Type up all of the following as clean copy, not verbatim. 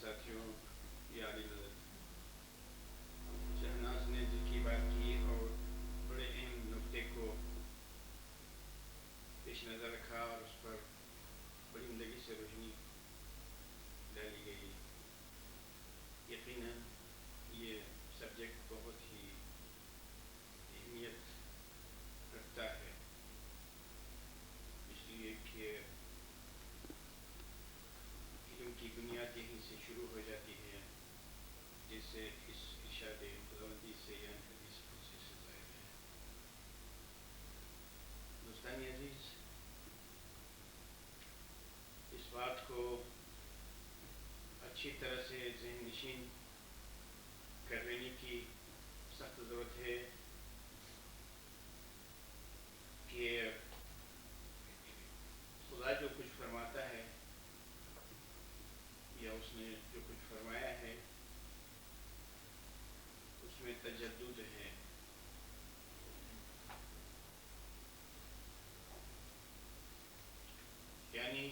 ساتھیوں، یہ عالی نظر شہناز نے جن کی بات کی اور بڑے اہم نقطے کو پیش نظر رکھا اور اس پر بڑی عمدگی سے روشنی ڈالی گئی. یقیناً یہ سبجیکٹ بہت ہی اہمیت رکھتا ہے، اس لیے کہ علم کی بنیاد یہیں سے شروع ہو جاتی ہے، جس سے اس ارشاد خداوندی سے یعنی حدیث قدسی سے ظاہر ہے. دوستان عزیز، اس بات کو اچھی طرح سے ذہن نشین کر لینے کی سخت ضرورت ہے کہ خدا جو کچھ فرماتا ہے یا اس نے جو کچھ فرمایا ہے اس میں تجدد ہے. یعنی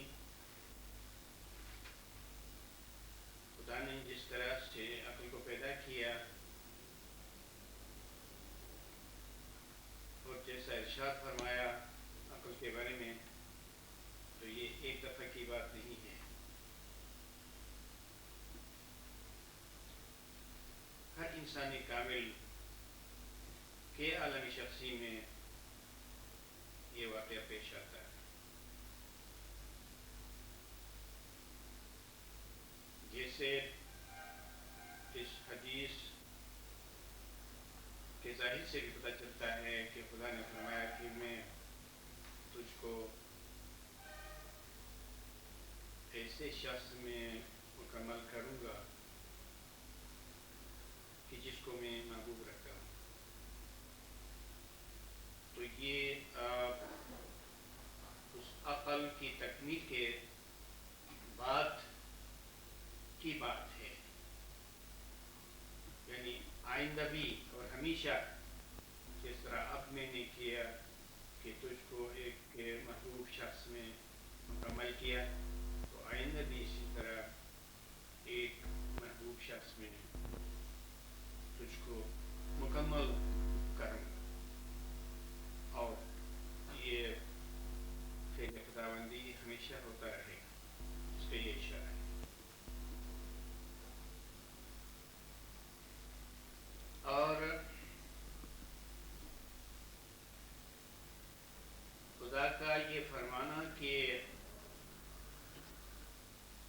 خدا نے جس طرح سے عقل کو پیدا کیا اور جیسا ارشاد فرمایا عقل کے بارے میں، تو یہ ایک دفعہ کی بات نہیں ہے. ہر انسانی کامل کے عالمی شخصی میں یہ واقعہ پیش آتا ہے. جیسے اس حدیث کے ظاہر سے بھی پتہ چلتا ہے کہ خدا نے فرمایا کہ میں تجھ کو ایسے شخص میں مکمل کروں گا کہ جس کو میں محبوب رکھتا ہوں. تو یہ اس عقل کی تکمیل کے بعد کی بات ہے. یعنی آئندہ بھی اور ہمیشہ جس طرح اب میں نے کیا کہ تجھ کو ایک محبوب شخص میں مکمل کیا، تو آئندہ بھی اسی طرح ایک محبوب شخص میں تجھ کو مکمل کروں گا. اور یہ فعل خداوندی ہمیشہ ہوتا رہے گا، اس کا یہ اشارہ ہے. اور خدا کا یہ فرمانا کہ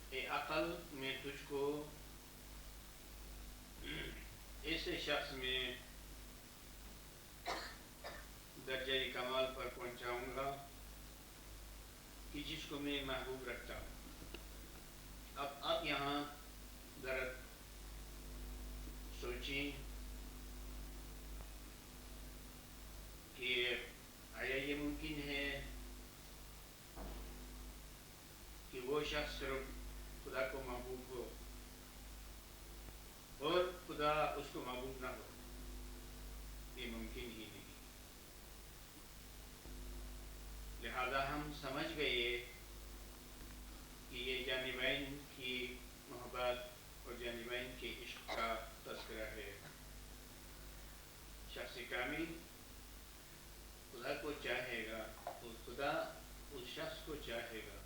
اے عقل میں تجھ کو ایسے شخص میں درجہ کمال پر پہنچاؤں گا کہ جس کو میں محبوب رکھتا ہوں. اب یہاں ذرا سوچیں کہ آیا یہ ممکن ہے کہ وہ شخص صرف خدا کو محبوب ہو اور خدا اس کو محبوب نہ ہو؟ یہ ممکن ہی نہیں. لہذا ہم سمجھ گئے کہ یہ جانبین کی محبت اور جانبین کے عشق کا تذکرہ ہے. شخص کامل خدا کو چاہے گا اور خدا اس شخص کو چاہے گا.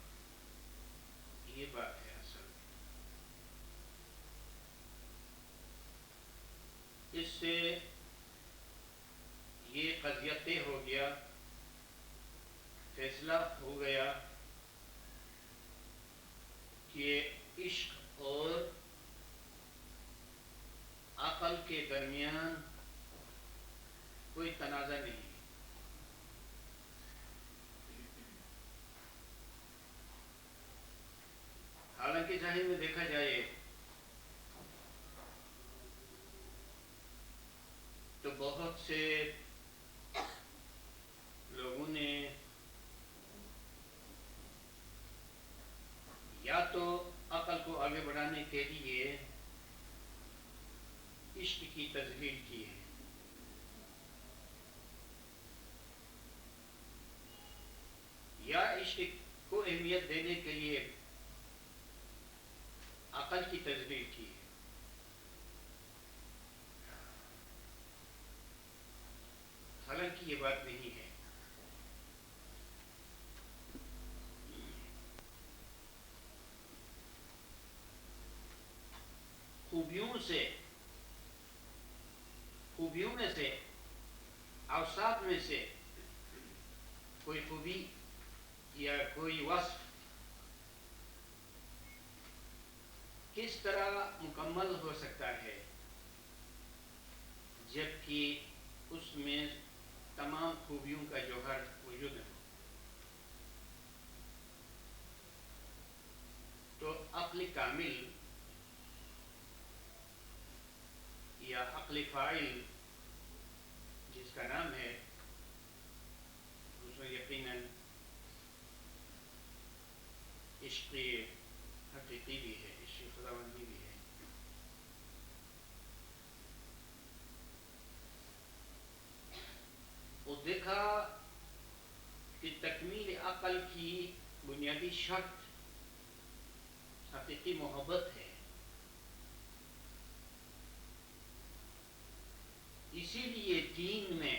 یہ بات ہے اصل. اس سے یہ قضیہ طے ہو گیا، فیصلہ ہو گیا کہ عشق اور عقل کے درمیان کوئی تنازع نہیں. حالانکہ ظاہر میں دیکھا جائے تو بہت سے لوگوں نے یا تو عقل کو آگے بڑھانے کے لیے عشق کی تذلیل کی ہے، یا عشق کو اہمیت دینے کے لیے عقل کی تجلیل کی ہے. حالانکہ یہ بات نہیں ہے. خوبیوں میں سے اوصاف میں سے کوئی خوبی یا کوئی وصف کس طرح مکمل ہو سکتا ہے جبکہ اس میں تمام خوبیوں کا جوہر موجود ہے؟ تو عقل کامل یا عقل فاعل جس کا نام ہے اس میں یقیناً عشق حقیقی بھی ہے، عشق خداوندی بھی ہے. وہ دیکھا کہ تکمیل عقل کی بنیادی شرط حقیقی محبت ہے. اسی لیے دین میں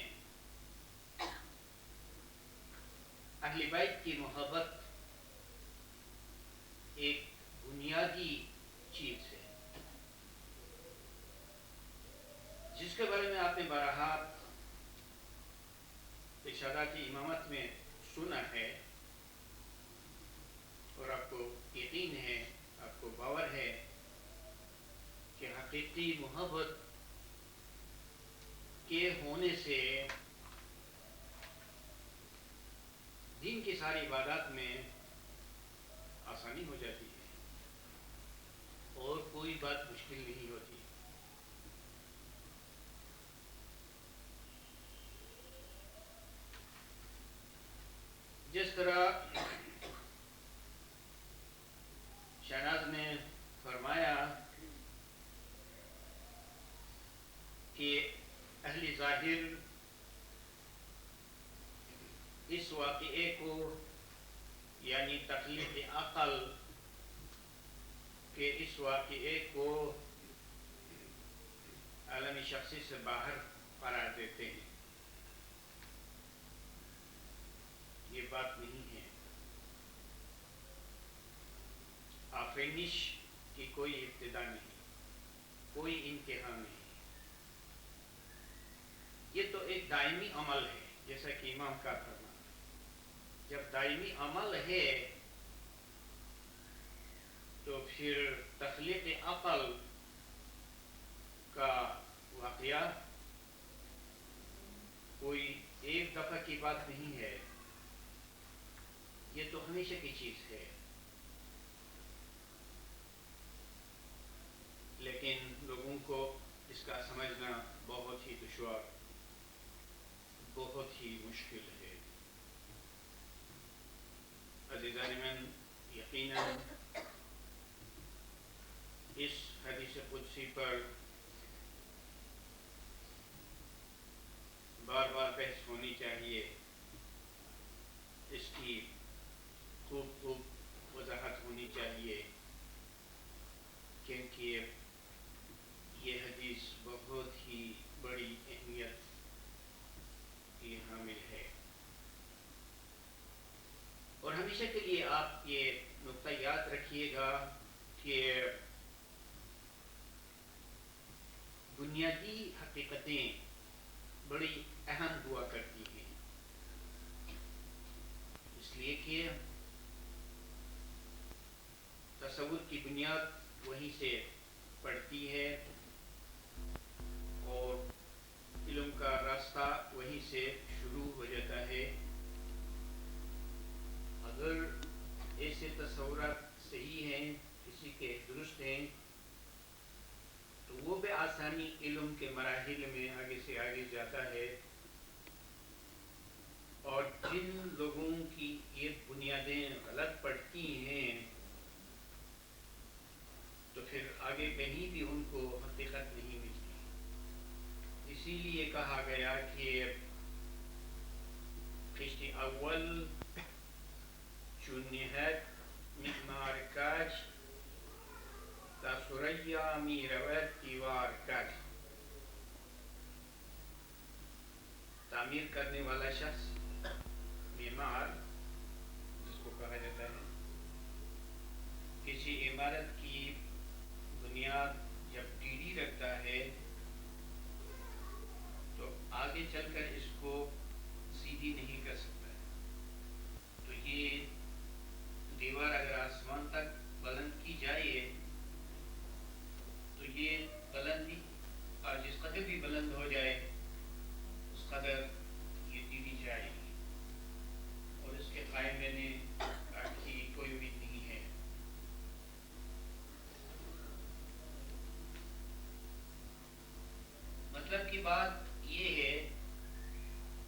اہل بیت کی محبت ایک بنیادی چیز ہے جس کے بارے میں آپ نے بارہا ارشادات امامت میں سنا ہے اور آپ کو یقین ہے، آپ کو باور ہے کہ حقیقی محبت کے ہونے سے دین کی ساری عبادات میں آسانی ہو جاتی ہے اور کوئی بات مشکل نہیں ہوتی. جس طرح شہناز نے فرمایا کہ اہل ظاہر اس واقعے کو یعنی تخلیق عقل کے اس واقعے کو عالم شخصی سے باہر قرار دیتے ہیں. یہ بات نہیں ہے. آفرینش کی کوئی ابتدا نہیں، کوئی انتہا نہیں. یہ تو ایک دائمی عمل ہے جیسا کہ امام کا فرمان. جب دائمی عمل ہے تو پھر تخلیق عقل کا واقعہ کوئی ایک دفعہ کی بات نہیں ہے، یہ تو ہمیشہ کی چیز ہے. لیکن لوگوں کو اس کا سمجھنا بہت ہی دشوار، بہت ہی مشکل ہے. عزیزان من، یقیناً اس حدیث قدسی پر بار بار بحث ہونی چاہیے، اس کی خوب وضاحت ہونی چاہیے، کیونکہ یہ حدیث بہت ہی بڑی اہمیت کی حامل ہے. اور ہمیشہ کے لیے آپ یہ نقطہ یاد رکھیے گا کہ بنیادی حقیقتیں بڑی اہم ہوا کرتی ہیں، اس لیے کہ تصور کی بنیاد وہیں سے پڑتی ہے اور علم کا راستہ وہیں سے شروع ہو جاتا ہے. اگر ایسے تصورات صحیح ہیں، کسی کے درست ہیں، تو وہ بے آسانی علم کے مراحل میں آگے سے آگے جاتا ہے. اور جن لوگوں کی یہ بنیادیں غلط پڑتی ہیں تو پھر آگے کہیں بھی ان کو حقیقت نہیں ملتی. اسی لیے کہا گیا کہ خشت اول چون نهاد معرکج سریا می روایت دیوار کر. تعمیر کرنے والا شخص معمار جس کو کہا جاتا ہے، کسی عمارت کی بنیاد جب ٹیڑھی رکھتا ہے تو آگے چل کر اس کو سیدھی نہیں کر سکتا ہے. تو یہ دیوار اگر آسمان تک بلند کی جائے تو یہ بلندی اور جس قدر بھی بلند ہو جائے اس قدر یہ ٹیڑھی جائے گی اور اس کے قائم رہنے کی کوئی امید نہیں ہے. مطلب کی بات یہ ہے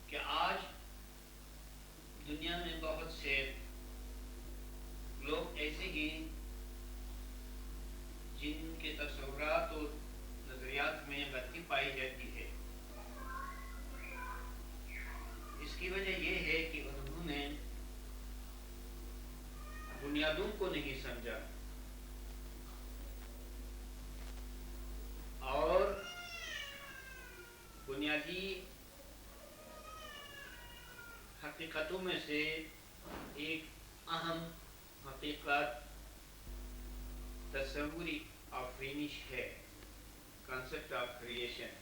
کہ آج دنیا میں بہت سے لوگ ایسے ہیں جن کے تصورات اور نظریات میں غلطی پائی جاتی ہے. اس کی وجہ یہ ہے کہ انہوں نے بنیادوں کو نہیں سمجھا اور بنیادی حقیقتوں میں سے ایک اہم حقیقت تصوری آفرینش ہے، کانسیپٹ آف کریشن.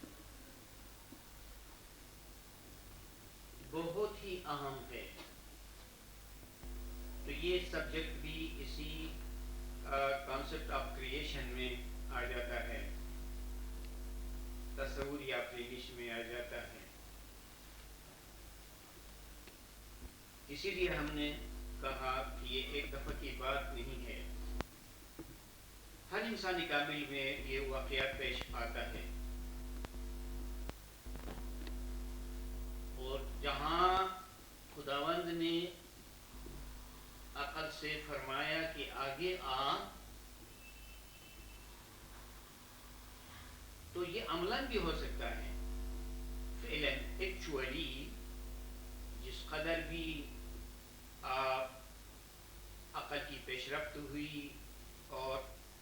بہت ہی اہم ہے. تو یہ سبجیکٹ بھی اسی کانسیپٹ آف کریشن میں آ جاتا ہے، تصوری آفرینش میں آ جاتا ہے. اسی لیے ہم نے کہا کہ یہ ایک دفعہ کی بات نہیں ہے، ہر انسانی کامل میں یہ واقعات پیش آتا ہے. اور جہاں خداوند نے عقل سے فرمایا کہ آگے آ، تو یہ عملاً بھی ہو سکتا ہے. فعلاً ایکچولی جس قدر بھی عقل کی پیش رفت ہوئی اور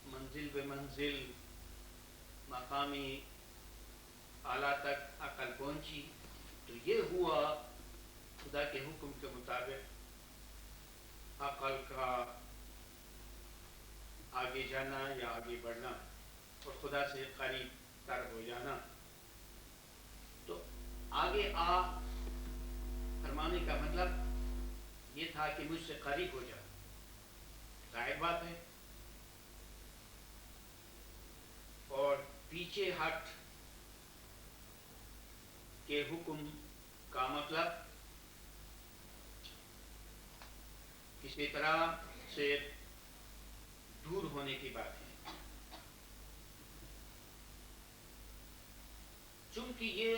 منزل بے منزل مقامی اعلیٰ تک عقل پہنچی، تو یہ ہوا خدا کے حکم کے مطابق عقل کا آگے جانا یا آگے بڑھنا اور خدا سے قریب تر ہو جانا. تو آگے آ فرمانے کا مطلب یہ تھا کہ مجھ سے قریب ہو جا. ظاہر بات ہے. اور پیچھے ہٹ کے حکم کا مطلب کسی طرح سے دور ہونے کی بات ہے. چونکہ یہ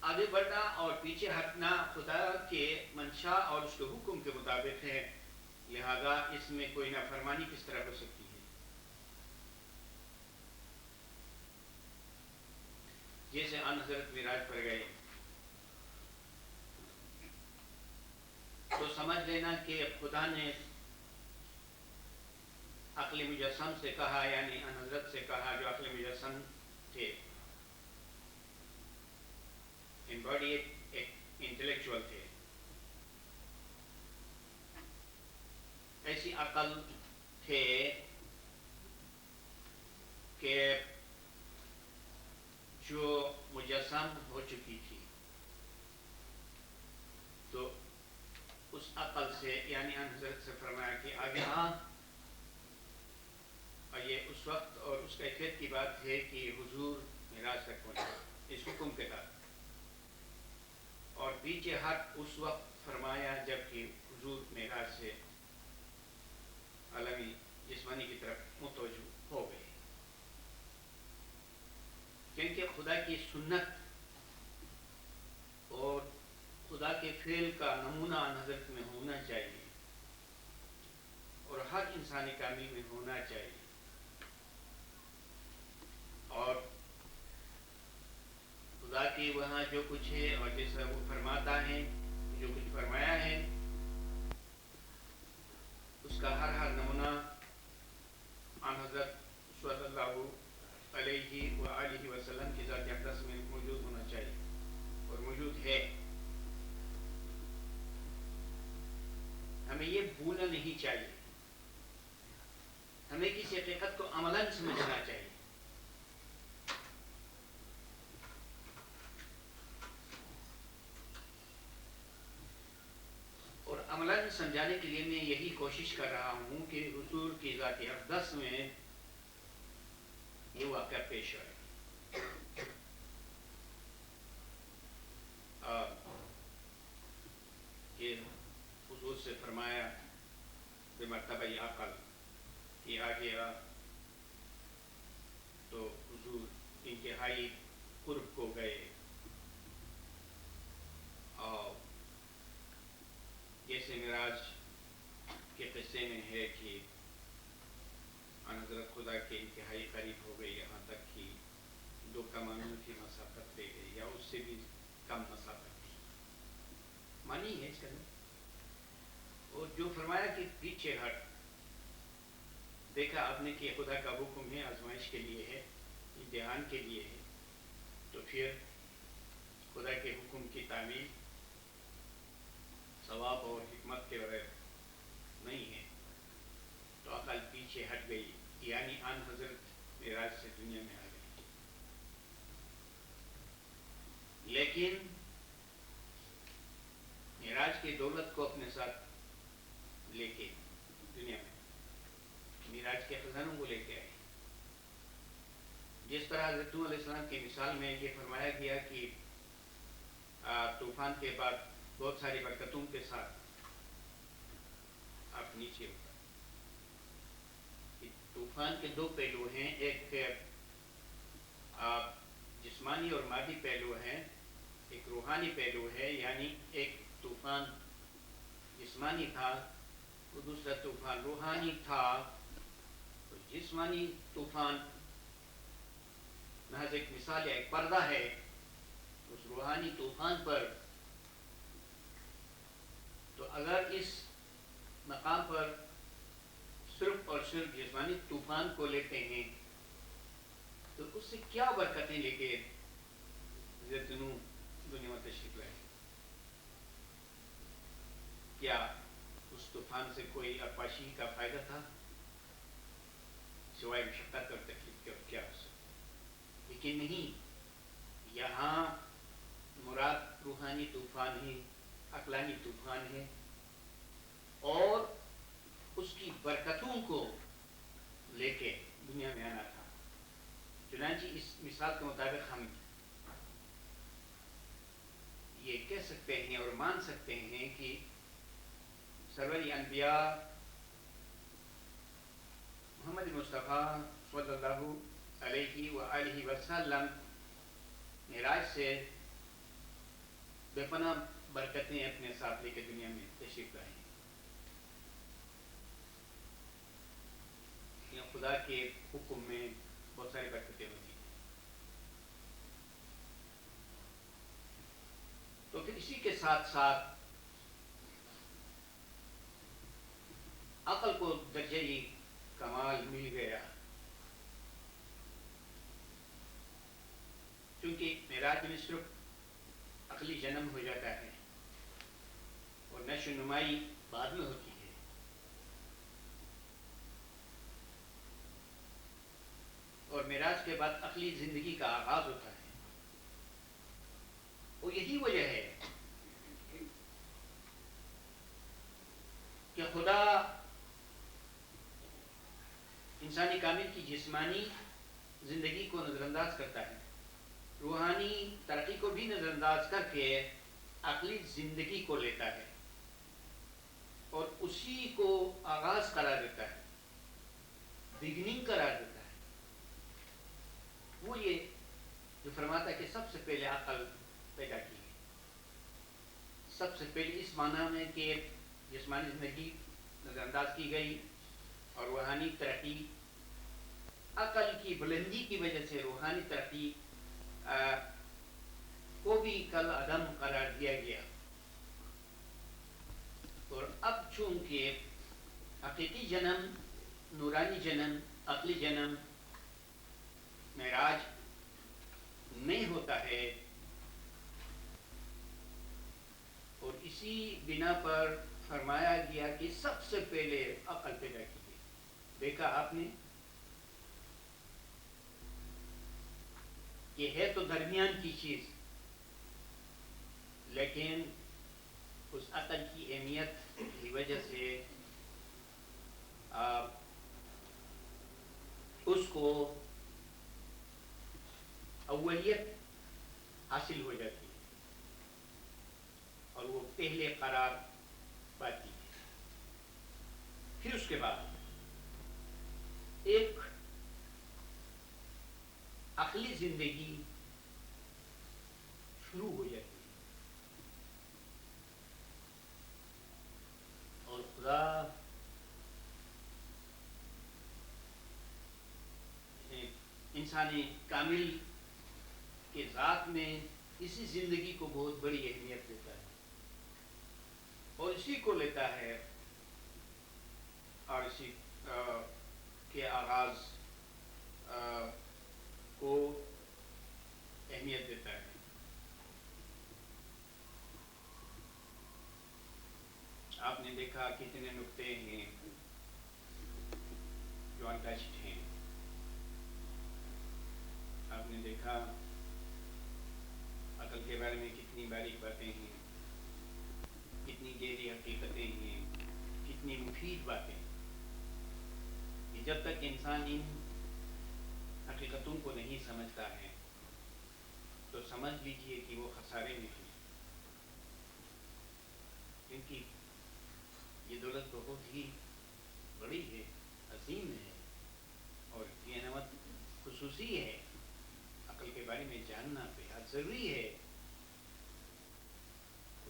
آگے بڑھنا اور پیچھے ہٹنا خدا کے منشا اور اس کے حکم کے مطابق ہے، لہذا اس میں کوئی نافرمانی کس طرح ہو سکتی ہے. جیسے آن حضرت معراج پر گئے تو سمجھ لینا کہ خدا نے عقل مجسم سے کہا، یعنی آن حضرت سے کہا جو عقل مجسم تھے، ایمباڈیڈ انٹلیکچوئل تھے. ایسی عقل تھے کہ جو مجسم ہو چکی تھی. تو اس عقل سے یعنی آن حضرت سے فرمایا کہ آگے ہاں. اور یہ اس وقت اور اس کیفیت کی بات ہے کہ حضور معراج تک پہنچا اس حکم کے تحت، اور پیچھے ہٹ اس وقت فرمایا جب کہ حضور معراج سے عالمی جسمانی کی طرف متوجہ ہو گئے. کیونکہ خدا کی سنت اور خدا کے فعل کا نمونہ حضرت میں ہونا چاہیے اور ہر انسانی کامل میں ہونا چاہیے. اور خدا کی وہاں جو کچھ ہے اور جیسا وہ فرماتا ہے، جو کچھ فرمایا ہے، اس کا ہر نمونہ آن حضرت صلی ہمیں یہ بھولنا نہیں چاہیے. ہمیں کسی حقیقت کو عملاً سمجھنا چاہیے. اور عملاً سمجھانے کے لیے میں یہی کوشش کر رہا ہوں کہ حضور کی ذات اقدس میں یہ واقعہ پیش آئے. کہ حضور سے فرمایا بمرتبہ عقل کہ آ گیا تو حضور انتہائی قرب کو گئے. اور جیسے معراج کے قصے میں ہے کہ حضرت خدا کے انتہائی قریب ہو گئے، یہاں تک کہ 2 کمانوں کی مسافت لے گئی یا اس سے بھی کم مسافت تھی. مانی ہے اس کا. اور جو فرمایا کہ پیچھے ہٹ، دیکھا آپ نے کہ خدا کا حکم ہے، آزمائش کے لیے ہے، امتحان کے لیے ہے، تو پھر خدا کے حکم کی تعمیل ثواب اور حکمت کے بغیر نہیں ہے. تو عقل پیچھے ہٹ گئی، یعنی آن حضرت معراج سے دنیا میں آ گئی. لیکن معراج کی دولت کو اپنے ساتھ لے کے دنیا میں معراج کے خزانوں کو لے کے آئے. جس طرح حضرت نوح علیہ السلام کی مثال میں یہ فرمایا گیا کہ طوفان کے بعد بہت ساری برکتوں کے ساتھ آپ نیچے اتر. طوفان کے 2 پہلو ہیں، ایک جسمانی اور مادی پہلو ہے، ایک روحانی پہلو ہے. یعنی ایک طوفان جسمانی تھا اور دوسرا طوفان روحانی تھا. تو جسمانی طوفان محض ایک مثال ہے، ایک پردہ ہے اس روحانی طوفان پر. تو اگر اس مقام پر صرف اور صرف جسمانی طوفان کو لیتے ہیں تو اس سے کیا برکتیں لے کے حضرت نوح دنیا میں تشریف لائے؟ کیا اس طوفان سے کوئی آبپاشی کا فائدہ تھا سوائے مشقت اور تکلیف کے؟ اور کیا ہو سکتا؟ لیکن نہیں. یہاں مراد روحانی طوفان ہے، عقلانی طوفان ہے، اور اس کی برکتوں کو لے کے دنیا میں آنا تھا. چنانچہ اس مثال کے مطابق ہم یہ کہہ سکتے ہیں اور مان سکتے ہیں کہ سرور انبیاء محمد مصطفیٰ صلی اللہ علیہ وآلہ وسلم معراج سے بے پناہ برکتیں اپنے ساتھ لے کے دنیا میں تشریف لائے. خدا کے حکم میں بہت ساری برکتیں ہوتی ہیں. تو پھر اسی کے ساتھ ساتھ عقل کو درجۂ کمال مل گیا، کیونکہ معراج میں صرف عقلی جنم ہو جاتا ہے اور نشو و نمائی بعد میں ہوتی ہے. اور معراج کے بعد عقلی زندگی کا آغاز ہوتا ہے. اور یہی وجہ ہے کہ خدا انسانی کامل کی جسمانی زندگی کو نظر انداز کرتا ہے، روحانی ترقی کو بھی نظر انداز کر کے عقلی زندگی کو لیتا ہے اور اسی کو آغاز قرار دیتا ہے، بگننگ قرار دیتا ہے. وہ یہ جو فرماتا ہے کہ سب سے پہلے عقل پیدا کی گئی، سب سے پہلے اس معنی میں کہ جسمانی زندگی نظر انداز کی گئی اور روحانی ترقی، عقل کی بلندی کی وجہ سے روحانی ترقی کو بھی کل عدم قرار دیا گیا. اور اب چونکہ حقیقی جنم، نورانی جنم، عقلی جنم معراج نہیں ہوتا ہے، اور اسی بنا پر فرمایا گیا کہ سب سے پہلے عقل پیدا کی گئی. دیکھا آپ نے کہ ہے تو درمیان کی چیز، لیکن اس عقل کی اہمیت کی وجہ سے آپ اس کو اولیت حاصل ہو جاتی ہے اور وہ پہلے قرار پاتی ہے. پھر اس کے بعد ایک عقلی زندگی شروع ہو جاتی ہے اور خدا انسانی کامل کے ذات میں اسی زندگی کو بہت بڑی اہمیت دیتا ہے اور اسی کو لیتا ہے اور اسی کے آغاز کو اہمیت دیتا ہے. آپ نے دیکھا کتنے نقطے ہیں جو انٹچڈ ہیں. آپ نے دیکھا عقل کے بارے میں کتنی باریک باتیں ہیں، کتنی گہری حقیقتیں ہیں، کتنی مفید باتیں. کہ جب تک انسان ان حقیقتوں کو نہیں سمجھتا ہے تو سمجھ لیجئے کہ وہ خسارے میں ہے، کیونکہ یہ دولت بہت ہی بڑی ہے، عظیم ہے اور یہ نعمت خصوصی ہے. عقل کے بارے میں جاننا بہت ضروری ہے.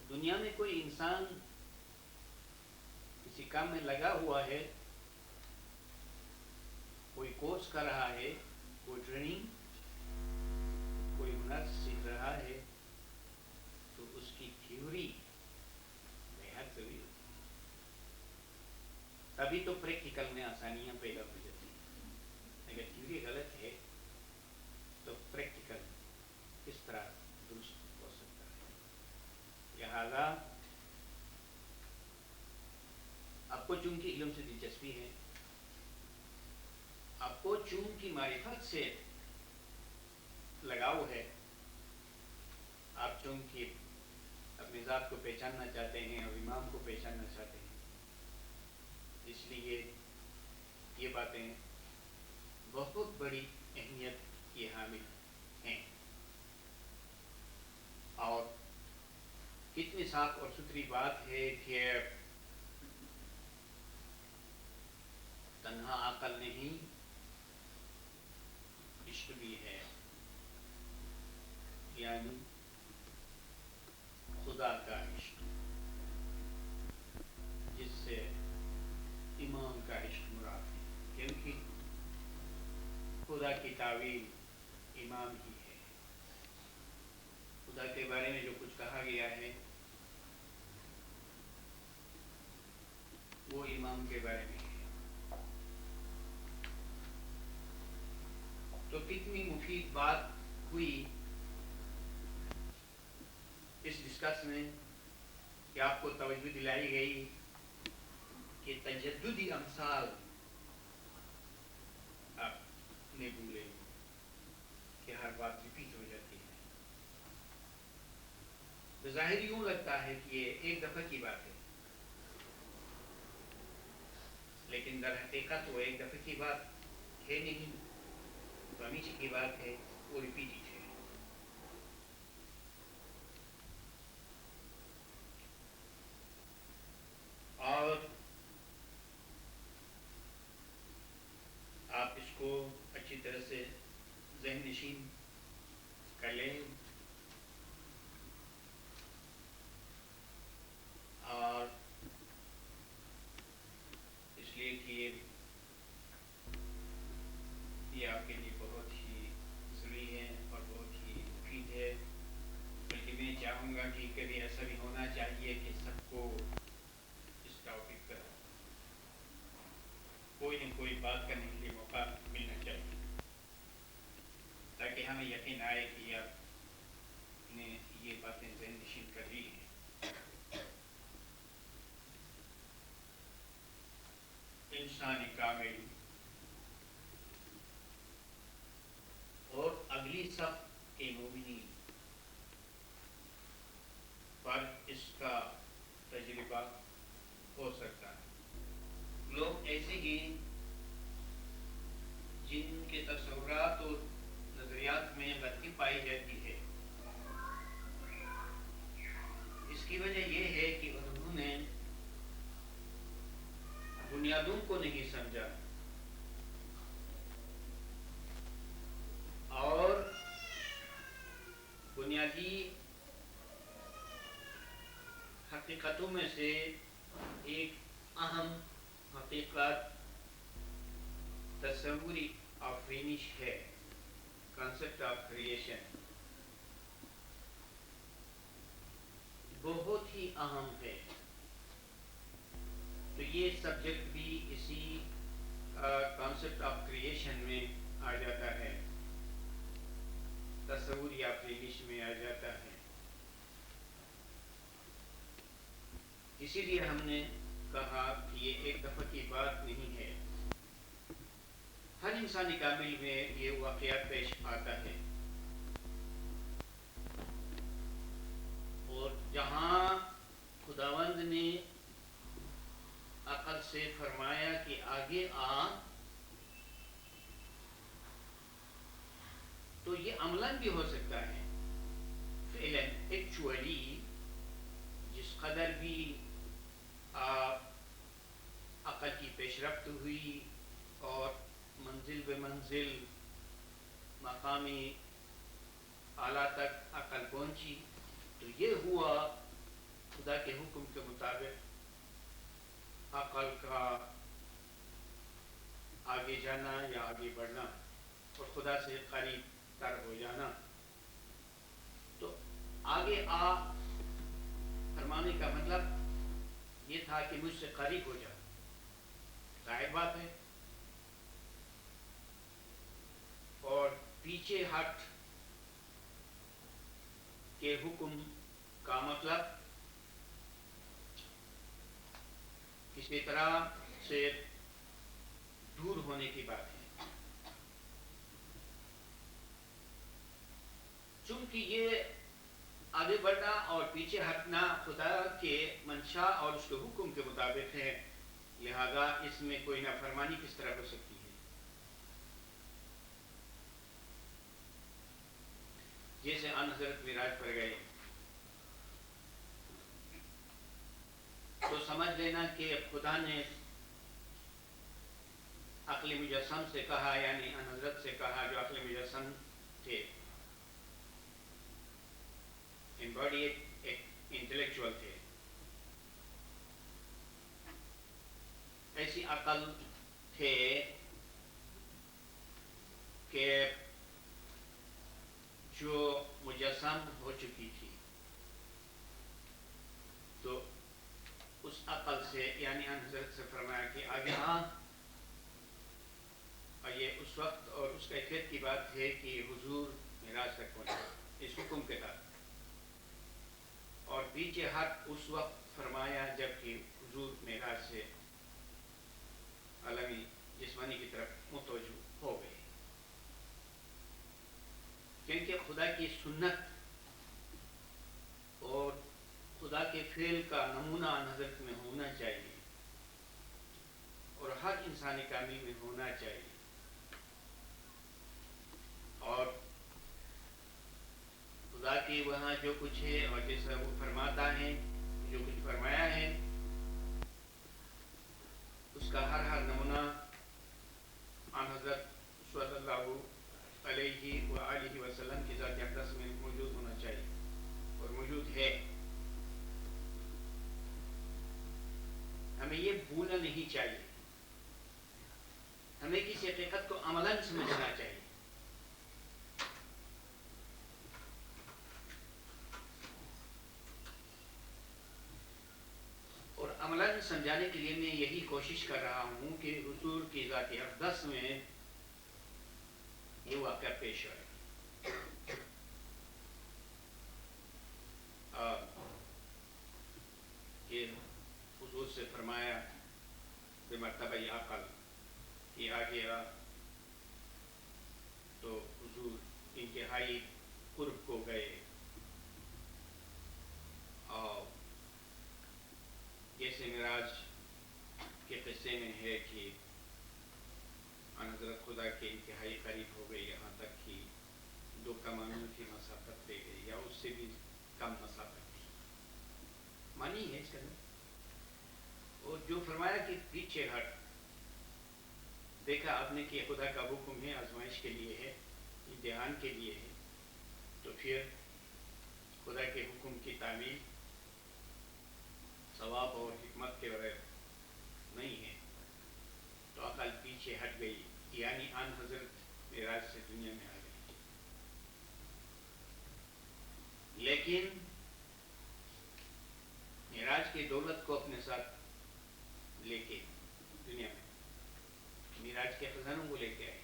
دنیا میں کوئی انسان کسی کام میں لگا ہوا ہے، کوئی کورس کر رہا ہے، کوئی ٹریننگ، کوئی ہنر سیکھ رہا ہے، تو اس کی تھیوری بہت ضروری ہوتی ہے. تبھی تو پریکٹیکل میں آسانیاں پیدا ہو جاتی ہیں. اگر تھیوری غلط ہے تو پریکٹیکل کس طرح درست ہو سکتا ہے؟ لہذا آپ کو چونکہ علم سے دلچسپی ہے، آپ کو چونکہ معرفت سے لگاؤ ہے، آپ چونکہ اپنی ذات کو پہچاننا چاہتے ہیں اور امام کو پہچاننا چاہتے ہیں، اس لیے یہ باتیں بہت بڑی اہمیت کی حامل ہیں. اور کتنی صاف اور ستھری بات ہے کہ تنہا عقل نہیں، عشق بھی ہے، یعنی خدا کا عشق، جس سے امام کا عشق مراد ہے. کیونکہ خدا کی تعویل امام ہی ہے. خدا کے بارے میں جو کچھ کہا گیا ہے وہ امام کے بارے میں ہے. تو کتنی مفید بات ہوئی اس ڈسکس میں کہ آپ کو توجہ دلائی گئی کہ تجددی امثال آپ نے بھولے کہ ہر بات ریپیٹ ہو جاتی ہے. بظاہر یوں لگتا ہے کہ یہ ایک دفعہ کی بات ہے، لیکن در حقیقت وہ ایک دفعہ کی بات ہے نہیں، تو ہمیشہ کی بات ہے، وہ ریپیٹڈ ہے. اور آپ اس کو اچھی طرح سے ذہن نشین کر لیں اور اس لیے کہ یہ آپ کے لیے بہت ہی ضروری ہے اور بہت ہی مفید ہے. بلکہ میں چاہوں گا کہ کبھی ایسا بھی ہونا چاہیے کہ سب کو اس ٹاپک پر کوئی نہ کوئی بات کرنے کے لیے موقع ملنا چاہیے، تاکہ ہمیں یقین آئے کہ آپ نے یہ باتیں ذہن نشین کر لی ہیں. انسان کامل اور اگلی صف کے مومنین پر اس کا تجربہ ہو سکتا ہے۔ لوگ ایسے ہیں جن کے تصورات اور نظریات میں غلطی پائی جاتی ہے۔ اس کی وجہ یہ ہے کہ انہوں نے بنیادوں کو نہیں سمجھا اور بنیادی حقیقتوں میں سے ایک اہم حقیقت تصوری آفرینش ہے، کانسیپٹ آف کریشن، بہت ہی اہم ہے۔ تو یہ سبجیکٹ بھی اسی کانسیپٹ آف کریشن میں آ جاتا ہے، تصوری آفرینش میں آ جاتا ہے۔ اسی لیے ہم نے کہا کہ یہ ایک دفعہ کی بات نہیں ہے، ہر انسانی کامل میں یہ واقعات پیش آتا ہے، اور جہاں خداوند نے عقل سے فرمایا کہ آگے آ، تو یہ عملاً بھی ہو سکتا ہے، فعلاً ایکچولی جس قدر بھی عقل کی پیش رفت ہوئی اور منزل بے منزل مقامی اعلیٰ تک عقل پہنچی، تو یہ ہوا خدا کے حکم کے مطابق عقل کا آگے جانا یا آگے بڑھنا اور خدا سے قریب تر ہو جانا۔ تو آگے آ فرمانے کا مطلب یہ تھا کہ مجھ سے قریب ہو جا، ظاہر بات ہے، اور پیچھے ہٹ کے حکم کا مطلب کسی طرح سے دور ہونے کی بات ہے، چونکہ یہ آگے بڑھنا اور پیچھے ہٹنا خدا کے منشا اور اس کے حکم کے مطابق ہے، لہذا اس میں کوئی نافرمانی کس طرح ہو سکتی ہے؟ جیسے آن حضرت معراج پر گئے تو سمجھ لینا کہ خدا نے عقل مجسم سے کہا، یعنی آن حضرت سے کہا جو عقل مجسم تھے، ایمباڈیڈ انٹلیکچوئل تھے، ایسی عقل تھے کہ جو مجسم ہو چکی تھی، تو اس عقل سے یعنی آن حضرت سے فرمایا کہ آگے ہاں، اور یہ اس وقت اور اس کیفیت کی بات ہے کہ حضور معراج تک پہنچا اس حکم کے تحت، اور پیچھے ہٹ اس وقت فرمایا جب کہ حضور معراج سے عالمی جسمانی کی طرف متوجہ ہو گئے، کیونکہ خدا کی سنت اور خدا کے فعل کا نمونہ حضرت میں ہونا چاہیے اور ہر انسانی کامل میں ہونا چاہیے، اور خدا کی وہاں جو کچھ ہے اور جیسا وہ فرماتا ہے، جو کچھ فرمایا ہے، اس کا ہر نمونہ آن حضرت صلی اللہ علیہ وآلہ وسلم کی ذات اقدس میں موجود ہونا چاہیے اور موجود ہے۔ ہمیں یہ بھولنا نہیں چاہیے، ہمیں کسی حقیقت کو عملاً سمجھنا چاہیے، اور عملاً سمجھانے کے لیے میں یہی کوشش کر رہا ہوں کہ حضور کی ذات اقدس میں یہ واقعہ پیش آئے۔ کہ حضور سے فرمایا مرتبہ عقل کیا گیا تو حضور انتہائی قرب کو گئے، اور جیسے معراج کے قصے میں ہے کہ حضرت خدا کے انتہائی قریب ہو گئے، یہاں تک کہ 2 کمانوں کی مسافت لے گئی یا اس سے بھی کم مسافت تھی، مانی ہے اس کا نام۔ اور جو فرمایا کہ پیچھے ہٹ، دیکھا آپ نے کہ خدا کا حکم ہے، آزمائش کے لیے ہے، امتحان کے لیے ہے، تو پھر خدا کے حکم کی تعمیل ثواب اور حکمت کے بغیر نہیں ہے، تو عقل پیچھے ہٹ گئی، یعنی آن حضرت معراج سے دنیا میں آ گئی۔ لیکن معراج کی دولت کو اپنے ساتھ لے کے دنیا میں معراج کے خزانوں کو لے کے آئے،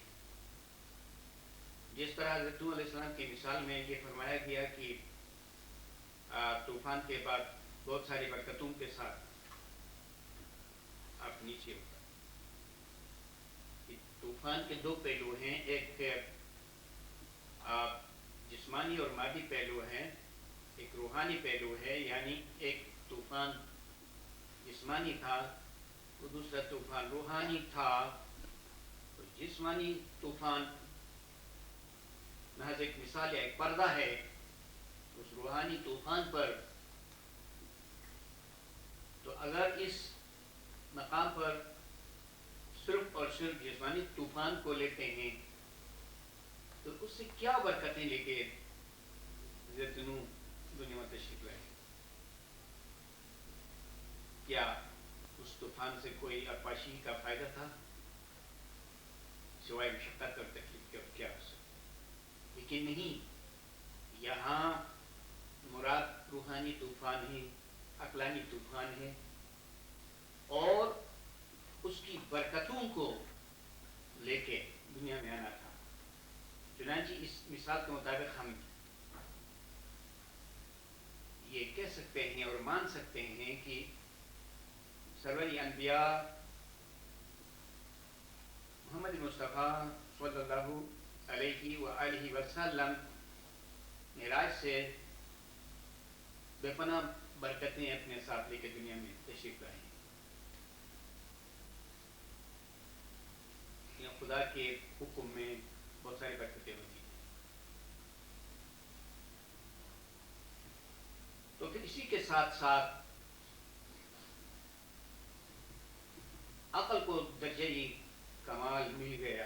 جس طرح حضرت نوح علیہ السلام کی مثال میں یہ فرمایا گیا کہ طوفان کے بعد بہت ساری برکتوں کے ساتھ آپ نیچے اتر۔ طوفان کے 2 پہلو ہیں، ایک جسمانی اور مادی پہلو ہے، ایک روحانی پہلو ہے، یعنی ایک طوفان جسمانی تھا اور دوسرا طوفان روحانی تھا۔ تو جسمانی طوفان محض ایک مثال یا ایک پردہ ہے اس روحانی طوفان پر۔ تو اگر اس مقام پر صرف اور صرف جسمانی طوفان کو لیتے ہیں تو اس سے کیا برکتیں لے کے حضرت نوح دنیا میں تشریف لائے؟ کیا اس طوفان سے کوئی آپاشی کا فائدہ تھا سوائے مشقت اور تکلیف کے؟ اور کیا ہو سکتا؟ لیکن نہیں، یہاں مراد روحانی طوفان ہے، عقلانی طوفان ہے، اور اس کی برکتوں کو لے کے دنیا میں آنا تھا۔ چنانچہ اس مثال کے مطابق ہم یہ کہہ سکتے ہیں اور مان سکتے ہیں کہ سرور انبیاء محمد مصطفیٰ صلی اللہ علیہ وآلہ وسلم معراج سے بے پناہ برکتیں اپنے ساتھ لے کے دنیا میں تشریف لائے۔ خدا کے حکم میں بہت ساری برکتیں ہوتی ہیں۔ تو پھر اسی کے ساتھ ساتھ عقل کو درجۂ کمال مل گیا،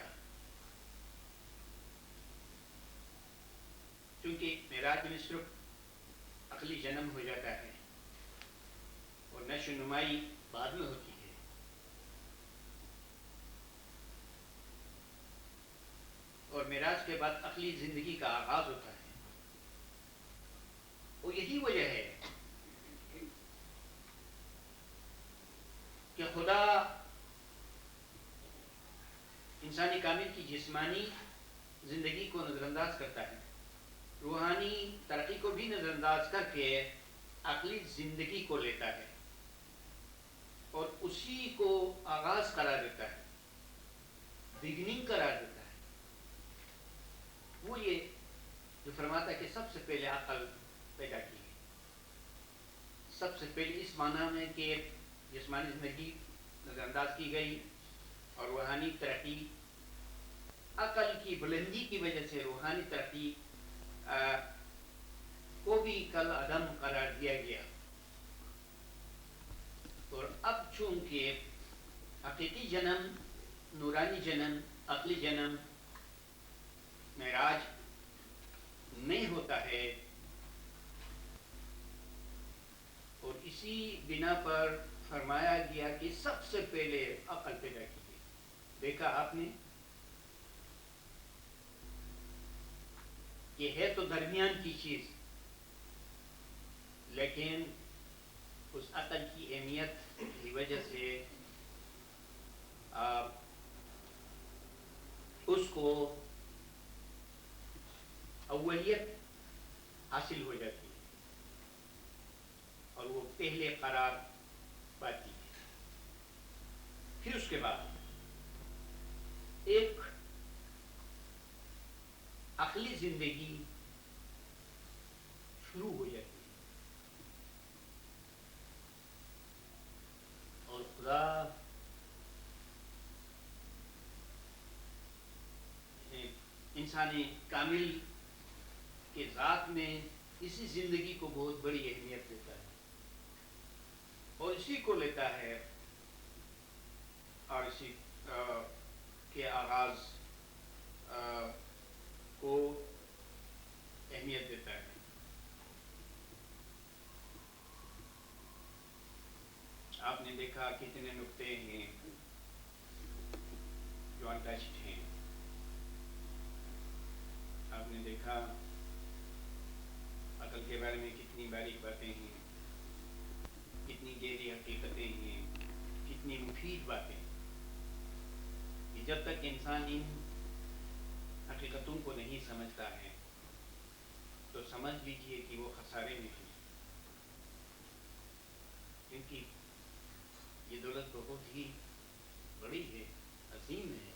کیونکہ معراج میں صرف عقلی جنم ہو جاتا ہے اور نشو و نمائی بعد میں ہوتی ہے۔ اور معراج کے بعد عقلی زندگی کا آغاز ہوتا ہے، اور یہی وجہ ہے کہ خدا انسانی کامل کی جسمانی زندگی کو نظر انداز کرتا ہے، روحانی ترقی کو بھی نظر انداز کر کے عقلی زندگی کو لیتا ہے اور اسی کو آغاز قرار دیتا ہے، بگننگ قرار دیتا ہے۔ وہ یہ جو فرماتا ہے کہ سب سے پہلے عقل پیدا کی گئی، سب سے پہلے اس معنی میں کہ جسمانی زندگی نظر انداز کی گئی اور روحانی ترقی، عقل کی بلندی کی وجہ سے روحانی ترقی کو بھی کل عدم قرار دیا گیا۔ اور اب چونکہ حقیقی جنم، نورانی جنم، عقلی جنم معراج نہیں ہوتا ہے، اور اسی بنا پر فرمایا گیا کہ سب سے پہلے عقل پیدا کی گئی۔ دیکھا آپ نے کہ ہے تو درمیان کی چیز، لیکن اس عقل کی اہمیت کی وجہ سے اس کو اولیت حاصل ہو جاتی ہے اور وہ پہلے قرار پاتی ہے۔ پھر اس کے بعد ایک عقلی زندگی شروع ہو جاتی ہے، اور خدا انسانی کامل کے ذات میں اسی زندگی کو بہت بڑی اہمیت دیتا ہے اور اسی کو لیتا ہے اور اسی کے آغاز کو اہمیت دیتا ہے۔ آپ نے دیکھا کتنے نقطے ہیں جو انٹچڈ ہیں، آپ نے دیکھا عقل کے بارے میں کتنی باریک باتیں ہیں، کتنی گہری حقیقتیں ہیں، کتنی مفید باتیں ہیں۔ کہ جب تک انسان ان حقیقتوں کو نہیں سمجھتا ہے تو سمجھ لیجئے کہ وہ خسارے میں ہے، کیونکہ یہ دولت بہت ہی بڑی ہے، عظیم ہے،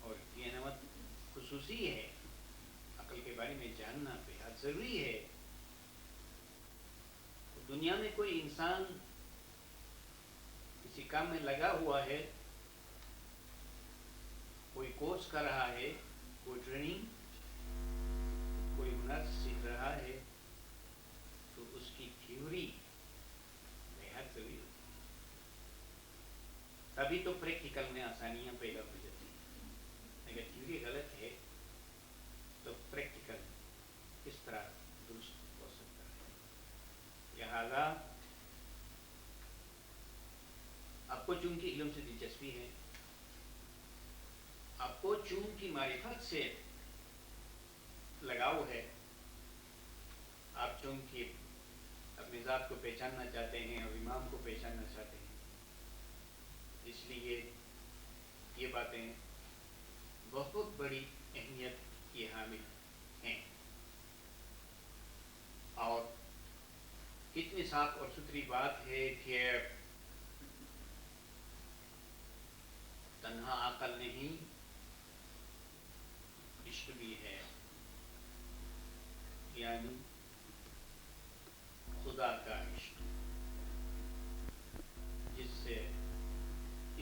اور یہ نعمت خصوصی ہے۔ عقل کے بارے میں جاننا بہت ضروری ہے۔ دنیا میں کوئی انسان کسی کام میں لگا ہوا ہے، کوئی کورس کر رہا ہے، کوئی ٹریننگ، کوئی ہنر سیکھ رہا ہے، تو اس کی تھیوری بہت ضروری ہوتی ہے، تبھی تو پریکٹیکل میں آسانیاں پیدا ہو جاتی ہیں۔ اگر تھیوری غلط ہے تو پریکٹیکل کس طرح درست ہو سکتا ہے؟ لہذا آپ کو چونکہ علم سے دلچسپی ہے، آپ کو چونکہ معرفت سے لگاؤ ہے، آپ چونکہ اپنی ذات کو پہچاننا چاہتے ہیں اور امام کو پہچاننا چاہتے ہیں، اس لیے یہ باتیں بہت بڑی اہمیت کی حامل ہیں۔ اور کتنی صاف اور ستھری بات ہے کہ تنہا عقل نہیں، عشق بھی ہے، یعنی خدا کا عشق، جس سے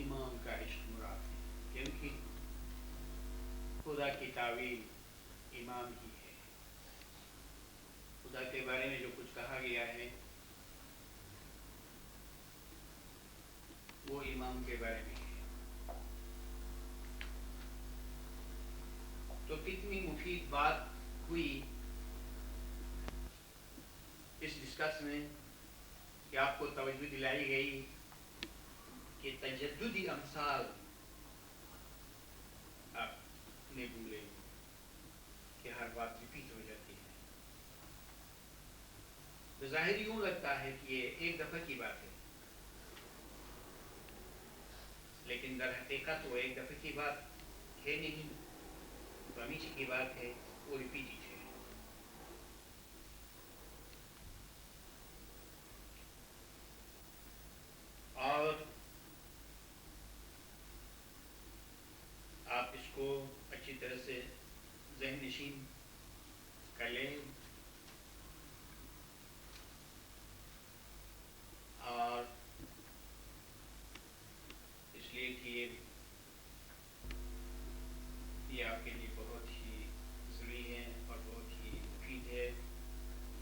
امام کا عشق مراد ہے، کیونکہ خدا کی تعویل امام ہی ہے۔ خدا کے بارے میں جو کچھ کہا گیا ہے وہ امام کے بارے میں ہے۔ تو کتنی مفید بات ہوئی اس ڈسکس میں کہ آپ کو توجہ دلائی گئی کہ تجددی امثال آپ نے بھولے کہ ہر بات ریپیٹ ہو جاتی ہے۔ بظاہر یوں لگتا ہے کہ یہ ایک دفعہ کی بات ہے، لیکن در حقیقت وہ ایک دفعہ کی بات ہے نہیں، وہ ہمیشہ کی بات ہے، وہ ریپیٹڈ ہے۔ اور آپ اس کو اچھی طرح سے ذہن نشین کر لیں، اور اس لیے کہ یہ آپ کے لیے بہت ہی ضروری ہے اور بہت ہی مفید ہے۔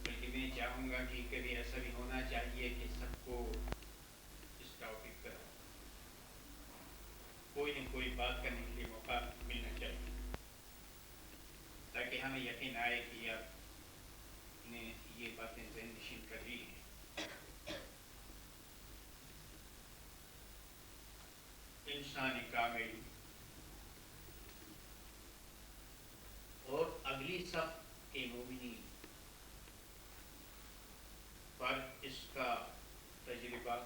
بلکہ میں چاہوں گا کہ کبھی ایسا بھی ہونا چاہیے کہ سب کو اس ٹاپک پر کوئی نہ کوئی بات کرنے کے لیے موقع ملنا چاہیے، تاکہ ہمیں یقین آئے کہ آپ نے یہ باتیں ذہن نشین کر لی ہیں۔ انسان کامل اور اگلی صف کے مومنین پر اس کا تجربہ